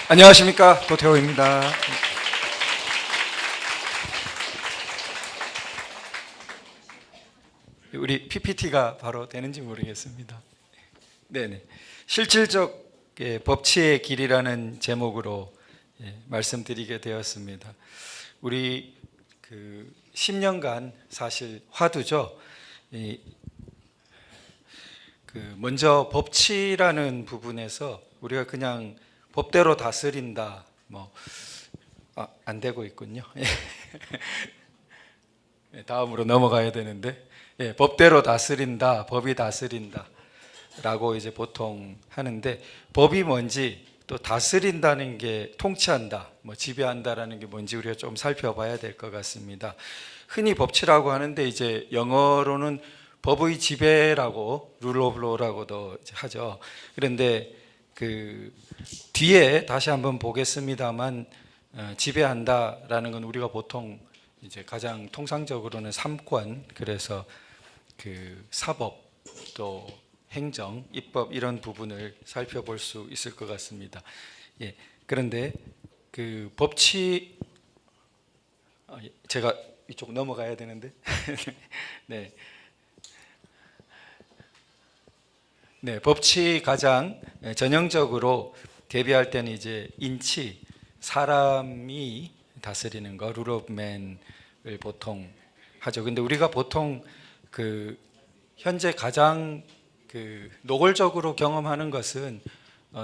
안녕하십니까, 도태호입니다. 우리 PPT가 바로 되는지 모르겠습니다. 네네. 실질적 법치의 길이라는 제목으로 말씀드리게 되었습니다. 우리 10년간 사실 화두죠. 먼저 법치라는 부분에서 우리가 그냥 법대로 다스린다, 안 되고 있군요. 다음으로 넘어가야 되는데, 법대로 다스린다, 법이 다스린다 라고 이제 보통 하는데, 법이 뭔지 또 다스린다는 게 통치한다, 지배한다라는 게 뭔지 우리가 좀 살펴봐야 될 것 같습니다. 흔히 법치라고 하는데 이제 영어로는 법의 지배라고, 룰 오브 로라고도 하죠. 그런데 뒤에 다시 한번 보겠습니다만, 지배한다라는 건 우리가 보통 이제 가장 통상적으로는 삼권, 그래서 사법, 또 행정, 입법 이런 부분을 살펴볼 수 있을 것 같습니다. 그런데 법치, 제가 이쪽 넘어가야 되는데, 네, 법치 가장 전형적으로 대비할 때는 이제 인치, 사람이 다스리는 거, 룰 오브 맨을 보통 하죠. 근데 우리가 보통 현재 가장 노골적으로 경험하는 것은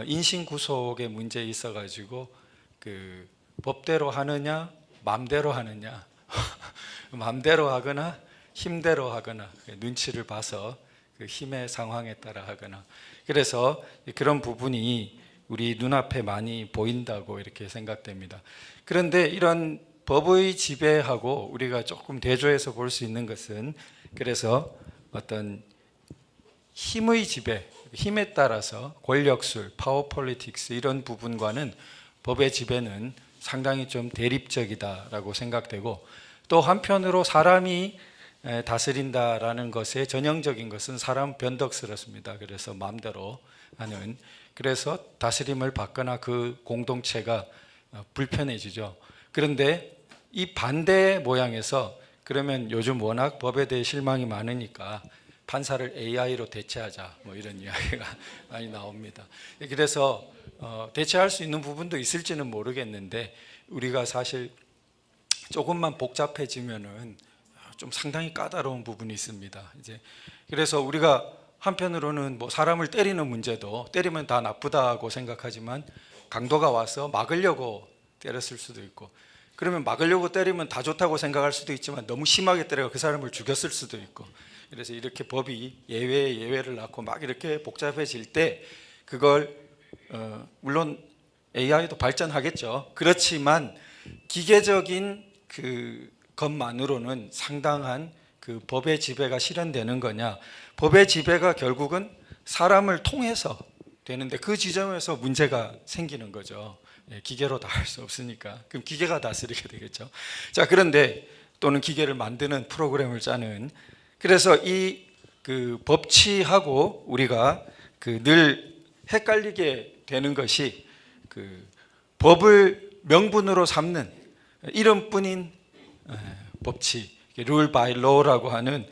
인신 구속의 문제에 있어 가지고 법대로 하느냐, 맘대로 하느냐, 맘대로 하거나 힘대로 하거나, 눈치를 봐서 힘의 상황에 따라 하거나, 그래서 그런 부분이 우리 눈앞에 많이 보인다고 이렇게 생각됩니다. 그런데 이런 법의 지배하고 우리가 조금 대조해서 볼 수 있는 것은, 그래서 어떤 힘의 지배, 힘에 따라서 권력술, 파워 폴리틱스 이런 부분과는 법의 지배는 상당히 좀 대립적이다라고 생각되고, 또 한편으로 사람이 다스린다라는 것의 전형적인 것은 사람 변덕스럽습니다. 그래서 마음대로 하는, 그래서 다스림을 받거나 그 공동체가 불편해지죠. 그런데 이 반대 모양에서, 그러면 요즘 워낙 법에 대해 실망이 많으니까 판사를 AI로 대체하자, 이런 이야기가 많이 나옵니다. 그래서 대체할 수 있는 부분도 있을지는 모르겠는데, 우리가 사실 조금만 복잡해지면은 좀 상당히 까다로운 부분이 있습니다. 그래서 우리가 한편으로는 사람을 때리는 문제도, 때리면 다 나쁘다고 생각하지만 강도가 와서 막으려고 때렸을 수도 있고, 그러면 막으려고 때리면 다 좋다고 생각할 수도 있지만 너무 심하게 때려 그 사람을 죽였을 수도 있고, 그래서 이렇게 법이 예외에 예외를 낳고 막 이렇게 복잡해질 때, 그걸 물론 AI도 발전하겠죠. 그렇지만 기계적인 것만으로는 상당한 법의 지배가 실현되는 거냐, 법의 지배가 결국은 사람을 통해서 되는데 그 지점에서 문제가 생기는 거죠. 기계로 다 할 수 없으니까. 그럼 기계가 다스리게 되겠죠. 자, 그런데 또는 기계를 만드는, 프로그램을 짜는, 그래서 이 법치하고 우리가 늘 헷갈리게 되는 것이, 법을 명분으로 삼는 이름뿐인 법치, 룰 바이 로라고 하는,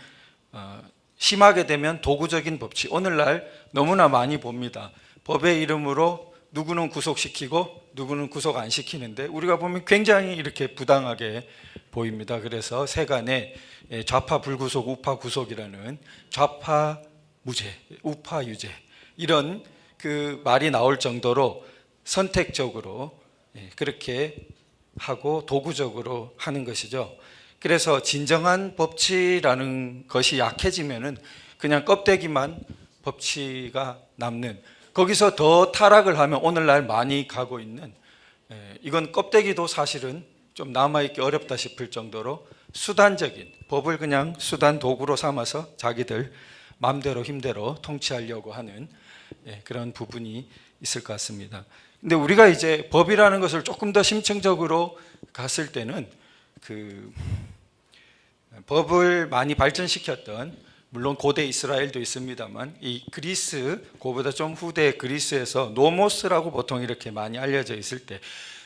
심하게 되면 도구적인 법치, 오늘날 너무나 많이 봅니다. 법의 이름으로 누구는 구속시키고 누구는 구속 안 시키는데, 우리가 보면 굉장히 이렇게 부당하게 보입니다. 그래서 세간에 좌파 불구속, 우파 구속이라는, 좌파 무죄, 우파 유죄, 이런 말이 나올 정도로 선택적으로 그렇게 하고 도구적으로 하는 것이죠. 그래서 진정한 법치라는 것이 약해지면은 그냥 껍데기만 법치가 남는, 거기서 더 타락을 하면 오늘날 많이 가고 있는, 이건 껍데기도 사실은 좀 남아있기 어렵다 싶을 정도로 수단적인, 법을 그냥 수단 도구로 삼아서 자기들 마음대로 힘대로 통치하려고 하는 그런 부분이 있을 것 같습니다. 근데 우리가 이제 법이라는 것을 조금 더 심층적으로 갔을 때는, 법을 많이 발전시켰던 물론 고대 이스라엘도 있습니다만 이 그리스, 그보다 좀 후대 그리스에서 노모스라고 보통 이렇게 많이 알려져 있을 때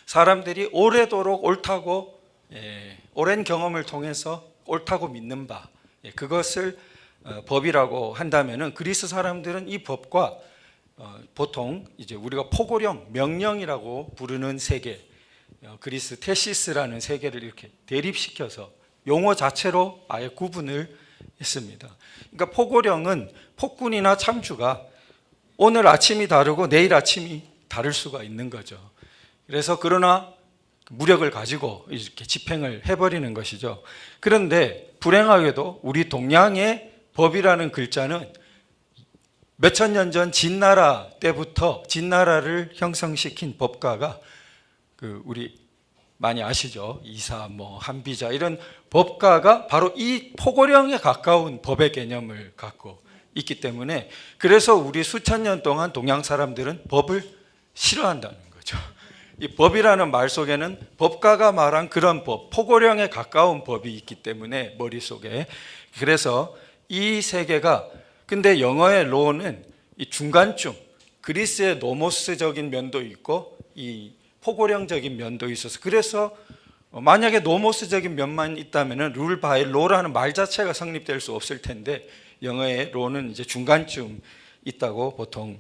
사람들이 오래도록 옳다고 오랜 경험을 통해서 옳다고 믿는 바, 그것을 법이라고 한다면은 그리스 사람들은 이 법과 보통 이제 우리가 포고령, 명령이라고 부르는 세계, 그리스 테시스라는 세계를 이렇게 대립시켜서 용어 자체로 아예 구분을 했습니다. 그러니까 포고령은 폭군이나 참주가 오늘 아침이 다르고 내일 아침이 다를 수가 있는 거죠. 그래서 그러나 무력을 가지고 이렇게 집행을 해버리는 것이죠. 그런데 불행하게도 우리 동양의 법이라는 글자는 몇천 년 전 진나라 때부터 진나라를 형성시킨 법가가 우리 많이 아시죠? 이사, 한비자 이런 법가가 바로 이 포고령에 가까운 법의 개념을 갖고 있기 때문에 그래서 우리 수천 년 동안 동양 사람들은 법을 싫어한다는 거죠. 이 법이라는 말 속에는 법가가 말한 그런 법, 포고령에 가까운 법이 있기 때문에 머릿속에 그래서 이 세계가 근데 영어의 law는 이 중간쯤 그리스의 노모스적인 면도 있고 이 포고령적인 면도 있어서 그래서 만약에 노모스적인 면만 있다면 룰 바이 로라는 말 자체가 성립될 수 없을 텐데 영어의 로는 이제 중간쯤 있다고 보통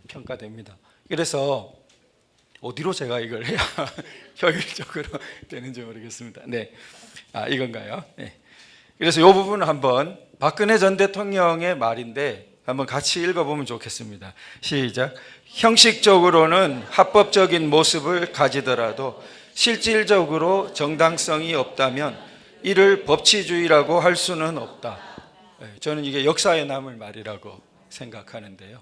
평가됩니다. 그래서 어디로 제가 이걸 해야 효율적으로 되는지 모르겠습니다. 네, 이건가요? 네. 그래서 이 부분을 한번 박근혜 전 대통령의 말인데 한번 같이 읽어보면 좋겠습니다. 시작. 형식적으로는 합법적인 모습을 가지더라도 실질적으로 정당성이 없다면 이를 법치주의라고 할 수는 없다. 저는 이게 역사에 남을 말이라고 생각하는데요.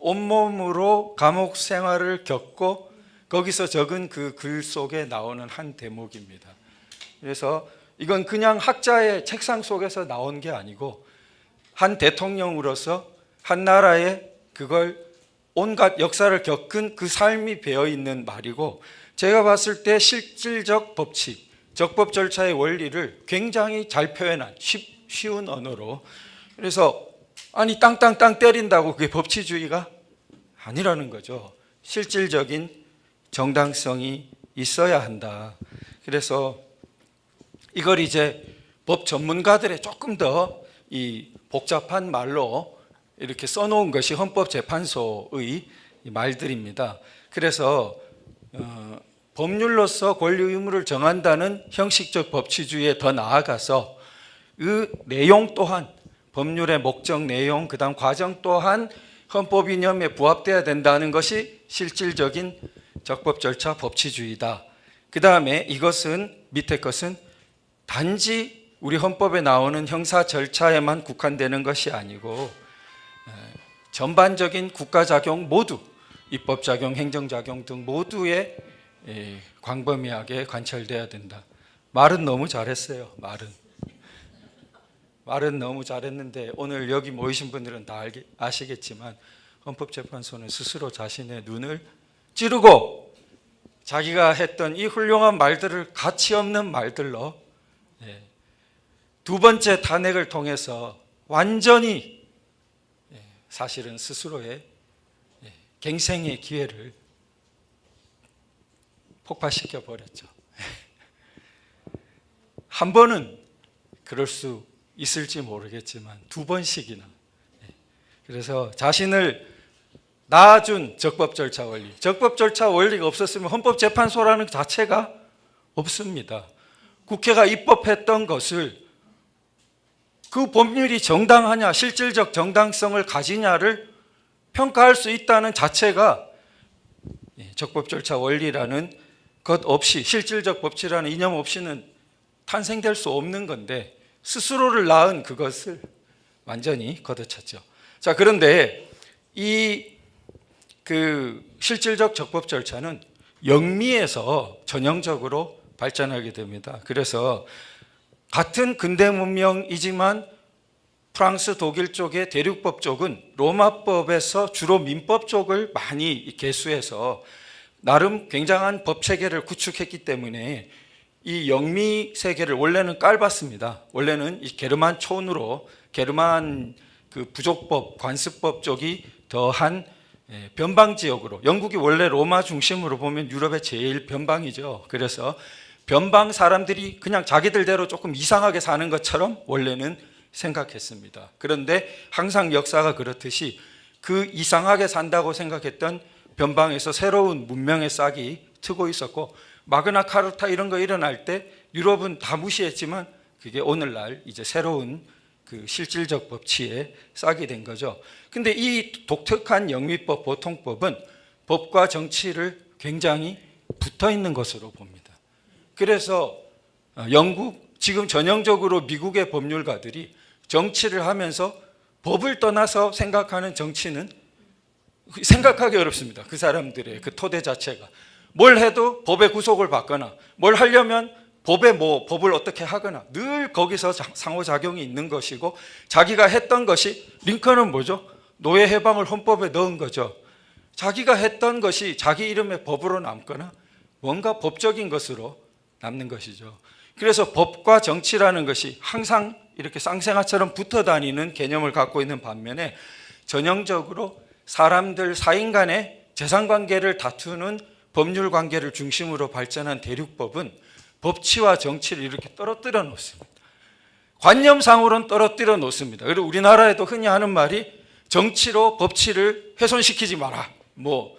온몸으로 감옥 생활을 겪고 거기서 적은 그 글 속에 나오는 한 대목입니다. 그래서 이건 그냥 학자의 책상 속에서 나온 게 아니고 한 대통령으로서 한 나라에 그걸 온갖 역사를 겪은 그 삶이 배어 있는 말이고 제가 봤을 때 실질적 법칙, 적법 절차의 원리를 굉장히 잘 표현한 쉬운 언어로 그래서 아니 땅땅땅 때린다고 그게 법치주의가 아니라는 거죠. 실질적인 정당성이 있어야 한다. 그래서 이걸 이제 법 전문가들의 조금 더 이 복잡한 말로 이렇게 써놓은 것이 헌법재판소의 말들입니다. 그래서 법률로서 권리 의무를 정한다는 형식적 법치주의에 더 나아가서 그 내용 또한 법률의 목적 내용 그다음 과정 또한 헌법 이념에 부합돼야 된다는 것이 실질적인 적법 절차 법치주의다. 그다음에 이것은 밑에 것은 단지 우리 헌법에 나오는 형사 절차에만 국한되는 것이 아니고 전반적인 국가작용 모두 입법작용, 행정작용 등 모두에 광범위하게 관철돼야 된다. 말은 너무 잘했어요. 말은 너무 잘했는데 오늘 여기 모이신 분들은 다 아시겠지만 헌법재판소는 스스로 자신의 눈을 찌르고 자기가 했던 이 훌륭한 말들을 가치 없는 말들로 두 번째 탄핵을 통해서 완전히 사실은 스스로의 갱생의 기회를 폭파시켜 버렸죠. 한 번은 그럴 수 있을지 모르겠지만 두 번씩이나 그래서 자신을 낳아준 적법 절차 원리, 적법 절차 원리가 없었으면 헌법재판소라는 자체가 없습니다. 국회가 입법했던 것을 그 법률이 정당하냐, 실질적 정당성을 가지냐를 평가할 수 있다는 자체가 적법 절차 원리라는 것 없이 실질적 법치라는 이념 없이는 탄생될 수 없는 건데 스스로를 낳은 그것을 완전히 걷어찼죠. 자, 그런데 이 실질적 적법 절차는 영미에서 전형적으로 발전하게 됩니다. 그래서 같은 근대 문명이지만 프랑스, 독일 쪽의 대륙법 쪽은 로마법에서 주로 민법 쪽을 많이 개수해서 나름 굉장한 법 체계를 구축했기 때문에 이 영미 세계를 원래는 깔봤습니다. 원래는 이 게르만 촌으로 게르만 그 부족법, 관습법 쪽이 더한 변방 지역으로, 영국이 원래 로마 중심으로 보면 유럽의 제일 변방이죠. 그래서 변방 사람들이 그냥 자기들대로 조금 이상하게 사는 것처럼 원래는 생각했습니다. 그런데 항상 역사가 그렇듯이 그 이상하게 산다고 생각했던 변방에서 새로운 문명의 싹이 트고 있었고, 마그나 카르타 이런 거 일어날 때 유럽은 다 무시했지만 그게 오늘날 이제 새로운 그 실질적 법치에 싹이 된 거죠. 근데 이 독특한 영미법, 보통법은 법과 정치를 굉장히 붙어 있는 것으로 봅니다. 그래서 영국, 지금 전형적으로 미국의 법률가들이 정치를 하면서 법을 떠나서 생각하는 정치는 생각하기 어렵습니다. 그 사람들의 그 토대 자체가. 뭘 해도 법의 구속을 받거나 뭘 하려면 법을 어떻게 하거나 늘 거기서 상호작용이 있는 것이고, 자기가 했던 것이, 링컨은 뭐죠? 노예 해방을 헌법에 넣은 거죠. 자기가 했던 것이 자기 이름의 법으로 남거나 뭔가 법적인 것으로 남는 것이죠. 그래서 법과 정치라는 것이 항상 이렇게 쌍생아처럼 붙어 다니는 개념을 갖고 있는 반면에, 전형적으로 사람들 사인 간의 재산관계를 다투는 법률 관계를 중심으로 발전한 대륙법은 법치와 정치를 이렇게 떨어뜨려 놓습니다. 관념상으로는 떨어뜨려 놓습니다. 그리고 우리나라에도 흔히 하는 말이 정치로 법치를 훼손시키지 마라. 뭐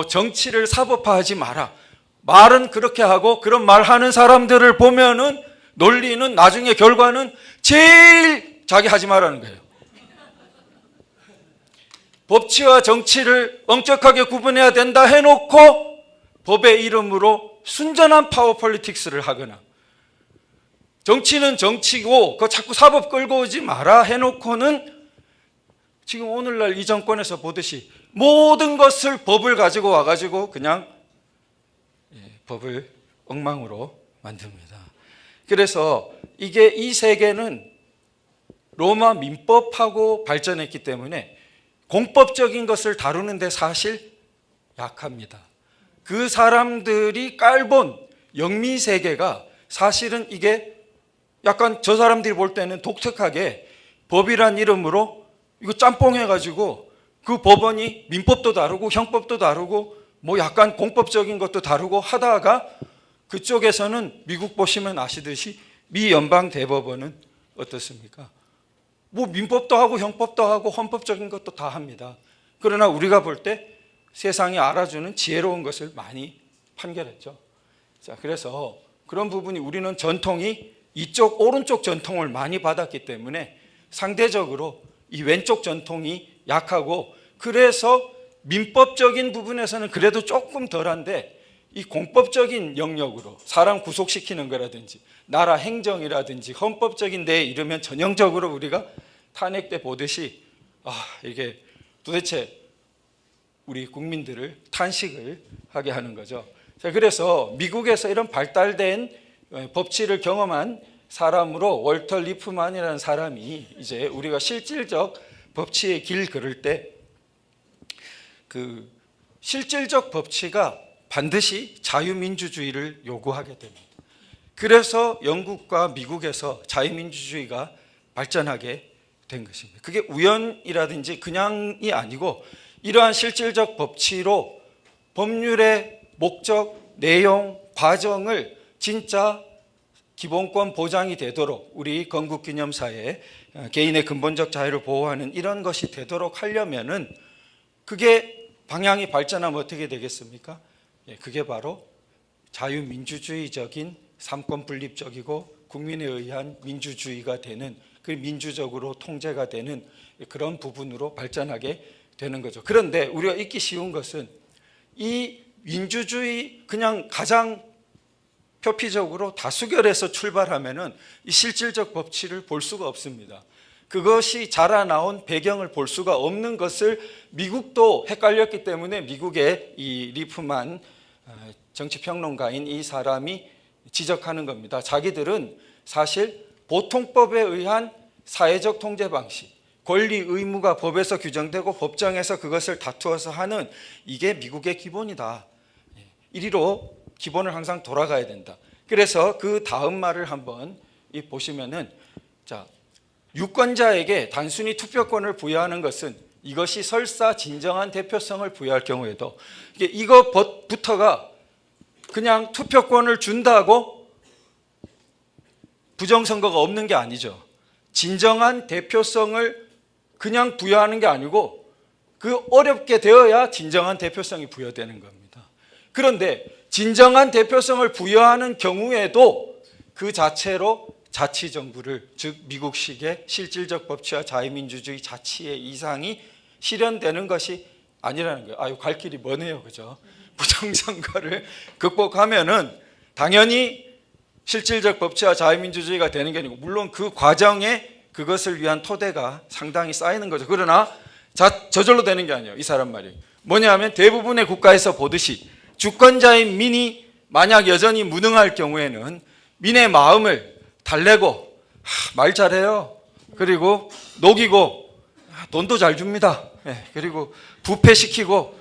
정치를 사법화하지 마라. 말은 그렇게 하고 그런 말 하는 사람들을 보면은 논리는 나중에 결과는 제일 자기 하지 말라는 거예요. 법치와 정치를 엄격하게 구분해야 된다 해놓고 법의 이름으로 순전한 파워 폴리틱스를 하거나, 정치는 정치고 그거 자꾸 사법 끌고 오지 마라 해놓고는 지금 오늘날 이 정권에서 보듯이 모든 것을 법을 가지고 와가지고 그냥 법을 엉망으로 만듭니다. 그래서 이 세계는 로마 민법하고 발전했기 때문에 공법적인 것을 다루는데 사실 약합니다. 그 사람들이 깔본 영미 세계가 사실은 이게 약간 저 사람들이 볼 때는 독특하게 법이란 이름으로 이거 짬뽕해가지고 그 법원이 민법도 다루고 형법도 다루고 뭐 약간 공법적인 것도 다루고 하다가, 그쪽에서는 미국 보시면 아시듯이 미 연방 대법원은 어떻습니까? 뭐 민법도 하고 형법도 하고 헌법적인 것도 다 합니다. 그러나 우리가 볼 때 세상이 알아주는 지혜로운 것을 많이 판결했죠. 자, 그래서 그런 부분이, 우리는 전통이 이쪽 오른쪽 전통을 많이 받았기 때문에 상대적으로 이 왼쪽 전통이 약하고, 그래서 민법적인 부분에서는 그래도 조금 덜한데 이 공법적인 영역으로 사람 구속시키는 거라든지 나라 행정이라든지 헌법적인 데에 이르면 전형적으로 우리가 탄핵 때 보듯이 이게 도대체 우리 국민들을 탄식을 하게 하는 거죠. 자, 그래서 미국에서 이런 발달된 법치를 경험한 사람으로 월터 리프만이라는 사람이 이제 우리가 실질적 법치의 길 걸을 때 그 실질적 법치가 반드시 자유민주주의를 요구하게 됩니다. 그래서 영국과 미국에서 자유민주주의가 발전하게 된 것입니다. 그게 우연이라든지 그냥이 아니고 이러한 실질적 법치로 법률의 목적, 내용, 과정을 진짜 기본권 보장이 되도록, 우리 건국기념사에 개인의 근본적 자유를 보호하는 이런 것이 되도록 하려면은 그게 방향이 발전하면 어떻게 되겠습니까? 그게 바로 자유민주주의적인 삼권 분립적이고 국민에 의한 민주주의가 되는, 그 민주적으로 통제가 되는 그런 부분으로 발전하게 되는 거죠. 그런데 우리가 잊기 쉬운 것은 이 민주주의 그냥 가장 표피적으로 다수결에서 출발하면은 이 실질적 법치를 볼 수가 없습니다. 그것이 자라나온 배경을 볼 수가 없는 것을 미국도 헷갈렸기 때문에 미국의 이 리프만 정치평론가인 이 사람이 지적하는 겁니다. 자기들은 사실 보통법에 의한 사회적 통제 방식, 권리 의무가 법에서 규정되고 법정에서 그것을 다투어서 하는, 이게 미국의 기본이다. 이리로 기본을 항상 돌아가야 된다. 그래서 그 다음 말을 한번 보시면은, 자, 유권자에게 단순히 투표권을 부여하는 것은 이것이 설사 진정한 대표성을 부여할 경우에도 이것부터가 그냥 투표권을 준다고 부정선거가 없는 게 아니죠. 진정한 대표성을 그냥 부여하는 게 아니고 그 어렵게 되어야 진정한 대표성이 부여되는 겁니다. 그런데 진정한 대표성을 부여하는 경우에도 그 자체로 자치정부를, 즉 미국식의 실질적 법치와 자유민주주의 자치의 이상이 실현되는 것이 아니라는 거예요. 아유, 갈 길이 머네요, 그죠? 부정선거를 극복하면은 당연히 실질적 법치와 자유민주주의가 되는 게 아니고, 물론 그 과정에 그것을 위한 토대가 상당히 쌓이는 거죠. 그러나 저절로 되는 게 아니에요. 이 사람 말이 뭐냐면, 대부분의 국가에서 보듯이 주권자인 민이 만약 여전히 무능할 경우에는 민의 마음을 달래고, 말 잘해요, 그리고 녹이고, 돈도 잘 줍니다, 그리고 부패시키고,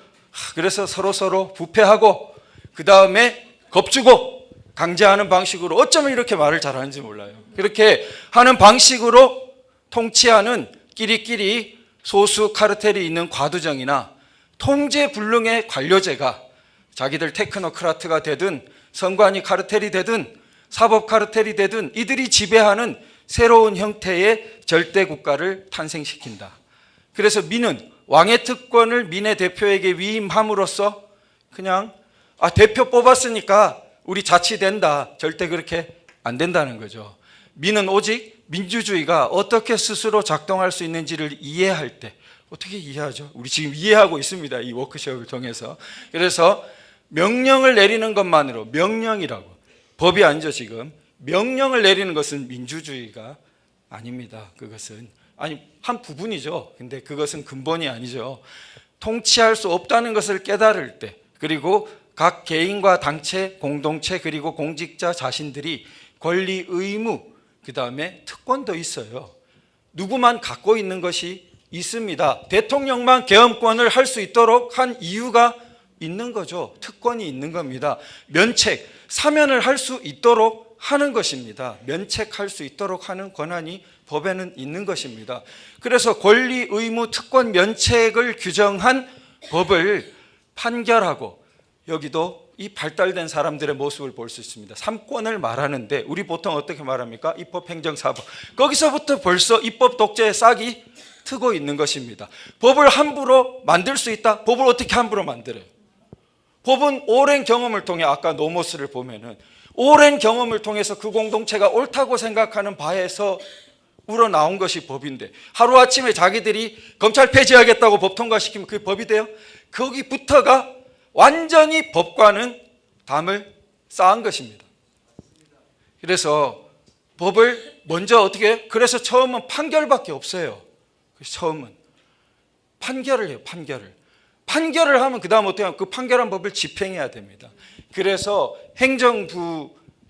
그래서 서로 부패하고, 그 다음에 겁주고 강제하는 방식으로, 어쩌면 이렇게 말을 잘하는지 몰라요. 그렇게 하는 방식으로 통치하는 끼리끼리 소수 카르텔이 있는 과두정이나 통제불능의 관료제가 자기들 테크노크라트가 되든 선관위 카르텔이 되든 사법 카르텔이 되든 이들이 지배하는 새로운 형태의 절대 국가를 탄생시킨다. 그래서 민은 왕의 특권을 민의 대표에게 위임함으로써 그냥 대표 뽑았으니까 우리 자치된다, 절대 그렇게 안 된다는 거죠. 민은 오직 민주주의가 어떻게 스스로 작동할 수 있는지를 이해할 때, 어떻게 이해하죠? 우리 지금 이해하고 있습니다, 이 워크숍을 통해서. 그래서 명령을 내리는 것만으로, 명령이라고, 법이 아니죠 지금, 명령을 내리는 것은 민주주의가 아닙니다. 그것은 한 부분이죠. 근데 그것은 근본이 아니죠. 통치할 수 없다는 것을 깨달을 때, 그리고 각 개인과 단체, 공동체, 그리고 공직자 자신들이 권리, 의무, 그 다음에 특권도 있어요. 누구만 갖고 있는 것이 있습니다. 대통령만 계엄권을 할 수 있도록 한 이유가 있는 거죠. 특권이 있는 겁니다. 면책, 사면을 할 수 있도록 하는 것입니다. 면책할 수 있도록 하는 권한이 법에는 있는 것입니다. 그래서 권리, 의무, 특권, 면책을 규정한 법을 판결하고, 여기도 이 발달된 사람들의 모습을 볼 수 있습니다. 3권을 말하는데 우리 보통 어떻게 말합니까? 입법, 행정, 사법. 거기서부터 벌써 입법 독재의 싹이 트고 있는 것입니다. 법을 함부로 만들 수 있다? 법을 어떻게 함부로 만들어요? 법은 오랜 경험을 통해, 아까 노모스를 보면은 오랜 경험을 통해서 그 공동체가 옳다고 생각하는 바에서 우러나온 것이 법인데, 하루아침에 자기들이 검찰 폐지하겠다고 법 통과시키면 그게 법이 돼요? 거기부터가 완전히 법과는 담을 쌓은 것입니다. 그래서 법을 먼저 어떻게 해요? 그래서 처음은 판결밖에 없어요. 처음은 판결을 해요. 판결을 하면 그 다음 어떻게 하면 그 판결한 법을 집행해야 됩니다. 그래서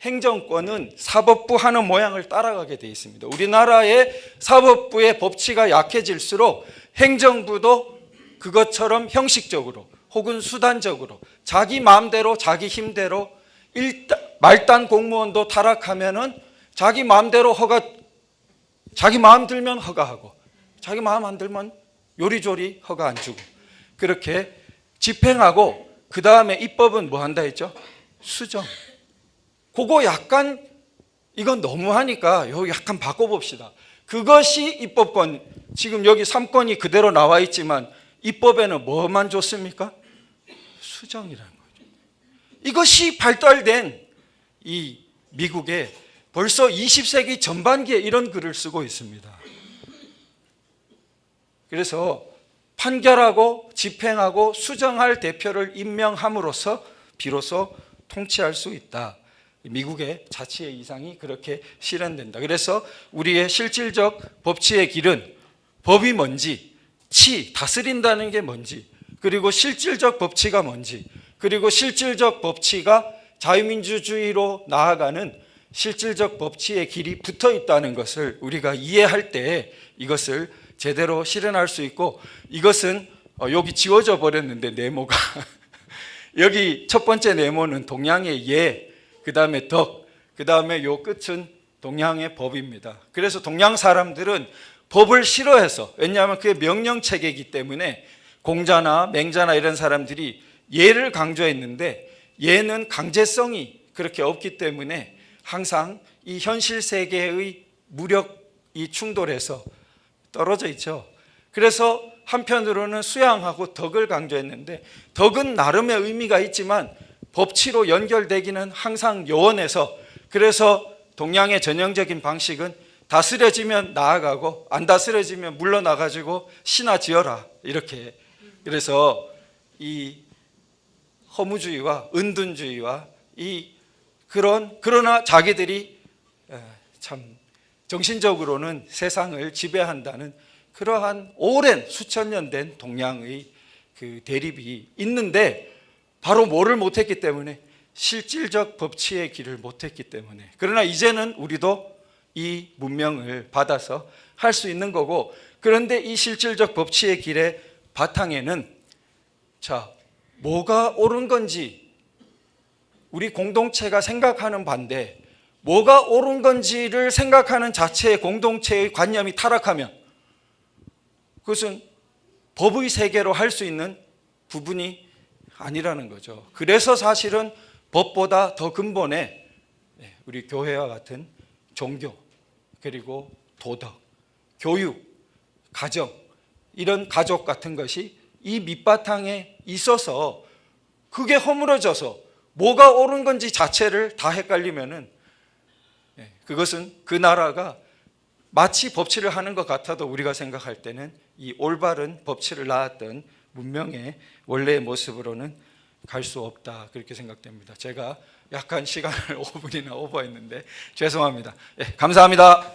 행정권은 사법부 하는 모양을 따라가게 돼 있습니다. 우리나라의 사법부의 법치가 약해질수록 행정부도 그것처럼 형식적으로 혹은 수단적으로 자기 마음대로, 자기 힘대로, 말단 공무원도 타락하면은 자기 마음대로 자기 마음 들면 허가하고, 자기 마음 안 들면 요리조리 허가 안 주고, 그렇게 집행하고, 그 다음에 입법은 뭐 한다 했죠? 수정. 그거 약간 이건 너무하니까 여기 약간 바꿔봅시다. 그것이 입법권. 지금 여기 3권이 그대로 나와 있지만 입법에는 뭐만 줬습니까? 수정이라는 거죠. 이것이 발달된 이 미국에 벌써 20세기 전반기에 이런 글을 쓰고 있습니다. 그래서 판결하고 집행하고 수정할 대표를 임명함으로써 비로소 통치할 수 있다. 미국의 자치의 이상이 그렇게 실현된다. 그래서 우리의 실질적 법치의 길은 법이 뭔지, 다스린다는 게 뭔지, 그리고 실질적 법치가 뭔지, 그리고 실질적 법치가 자유민주주의로 나아가는 실질적 법치의 길이 붙어 있다는 것을 우리가 이해할 때 이것을 제대로 실현할 수 있고, 이것은 여기 지워져 버렸는데 네모가 여기 첫 번째 네모는 동양의 예, 그 다음에 덕, 그 다음에 요 끝은 동양의 법입니다. 그래서 동양 사람들은 법을 싫어해서, 왜냐하면 그게 명령체계이기 때문에 공자나 맹자나 이런 사람들이 예를 강조했는데 예는 강제성이 그렇게 없기 때문에 항상 이 현실 세계의 무력이 충돌해서 떨어져 있죠. 그래서 한편으로는 수양하고 덕을 강조했는데 덕은 나름의 의미가 있지만 법치로 연결되기는 항상 요원해서, 그래서 동양의 전형적인 방식은 다스려지면 나아가고 안 다스려지면 물러나가지고 신하 지어라, 이렇게. 그래서 이 허무주의와 은둔주의와 그러나 자기들이 참 정신적으로는 세상을 지배한다는 그러한 오랜 수천 년 된 동양의 그 대립이 있는데, 바로 뭐를 못했기 때문에? 실질적 법치의 길을 못했기 때문에. 그러나 이제는 우리도 이 문명을 받아서 할 수 있는 거고, 그런데 이 실질적 법치의 길의 바탕에는 뭐가 옳은 건지 우리 공동체가 생각하는 반대, 뭐가 옳은 건지를 생각하는 자체의 공동체의 관념이 타락하면 그것은 법의 세계로 할 수 있는 부분이 아니라는 거죠. 그래서 사실은 법보다 더 근본에 우리 교회와 같은 종교, 그리고 도덕, 교육, 가정, 이런 가족 같은 것이 이 밑바탕에 있어서 그게 허물어져서 뭐가 옳은 건지 자체를 다 헷갈리면은 그것은 그 나라가 마치 법치를 하는 것 같아도 우리가 생각할 때는 이 올바른 법치를 낳았던 문명의 원래의 모습으로는 갈 수 없다, 그렇게 생각됩니다. 제가 약간 시간을 5분이나 오버했는데 죄송합니다. 감사합니다.